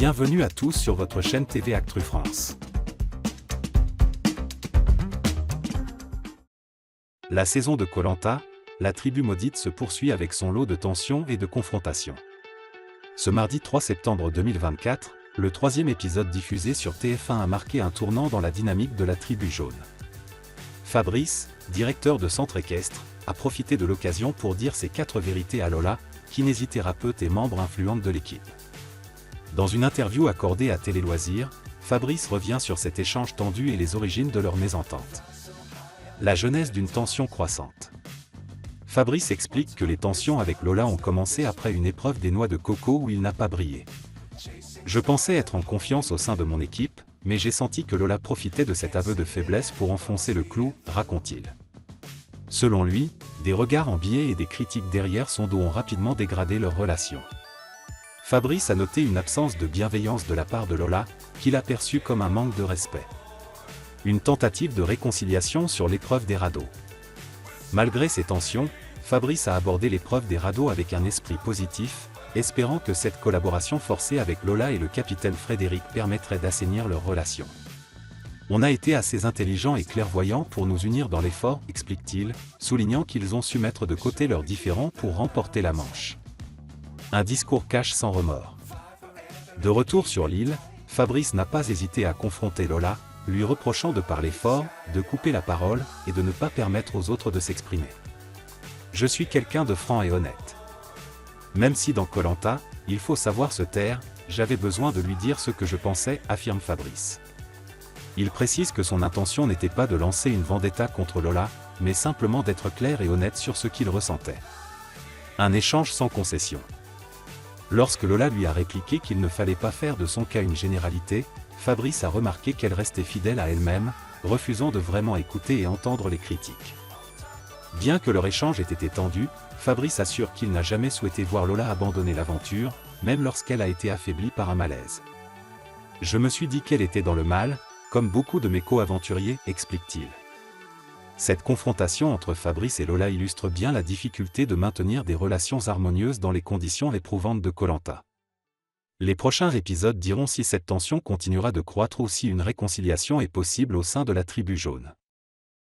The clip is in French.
Bienvenue à tous sur votre chaîne TV Actu France. La saison de Koh-Lanta, la tribu maudite se poursuit avec son lot de tensions et de confrontations. Ce mardi 3 septembre 2024, le troisième épisode diffusé sur TF1 a marqué un tournant dans la dynamique de la tribu jaune. Fabrice, directeur de centre équestre, a profité de l'occasion pour dire ses 4 vérités à Lola, kinésithérapeute et membre influente de l'équipe. Dans une interview accordée à Télé Loisirs, Fabrice revient sur cet échange tendu et les origines de leur mésentente. La genèse d'une tension croissante. Fabrice explique que les tensions avec Lola ont commencé après une épreuve des noix de coco où il n'a pas brillé. Je pensais être en confiance au sein de mon équipe, mais j'ai senti que Lola profitait de cet aveu de faiblesse pour enfoncer le clou, raconte-t-il. Selon lui, des regards en biais et des critiques derrière son dos ont rapidement dégradé leur relation. Fabrice a noté une absence de bienveillance de la part de Lola, qu'il a perçue comme un manque de respect. Une tentative de réconciliation sur l'épreuve des radeaux. Malgré ces tensions, Fabrice a abordé l'épreuve des radeaux avec un esprit positif, espérant que cette collaboration forcée avec Lola et le capitaine Frédéric permettrait d'assainir leur relation. On a été assez intelligents et clairvoyants pour nous unir dans l'effort, explique-t-il, soulignant qu'ils ont su mettre de côté leurs différends pour remporter la manche. Un discours cash sans remords. De retour sur l'île, Fabrice n'a pas hésité à confronter Lola, lui reprochant de parler fort, de couper la parole, et de ne pas permettre aux autres de s'exprimer. Je suis quelqu'un de franc et honnête. Même si dans Koh-Lanta, il faut savoir se taire, j'avais besoin de lui dire ce que je pensais, affirme Fabrice. Il précise que son intention n'était pas de lancer une vendetta contre Lola, mais simplement d'être clair et honnête sur ce qu'il ressentait. Un échange sans concession. Lorsque Lola lui a répliqué qu'il ne fallait pas faire de son cas une généralité, Fabrice a remarqué qu'elle restait fidèle à elle-même, refusant de vraiment écouter et entendre les critiques. Bien que leur échange ait été tendu, Fabrice assure qu'il n'a jamais souhaité voir Lola abandonner l'aventure, même lorsqu'elle a été affaiblie par un malaise. Je me suis dit qu'elle était dans le mal, comme beaucoup de mes co-aventuriers, explique-t-il. Cette confrontation entre Fabrice et Lola illustre bien la difficulté de maintenir des relations harmonieuses dans les conditions éprouvantes de Koh-Lanta. Les prochains épisodes diront si cette tension continuera de croître ou si une réconciliation est possible au sein de la tribu jaune.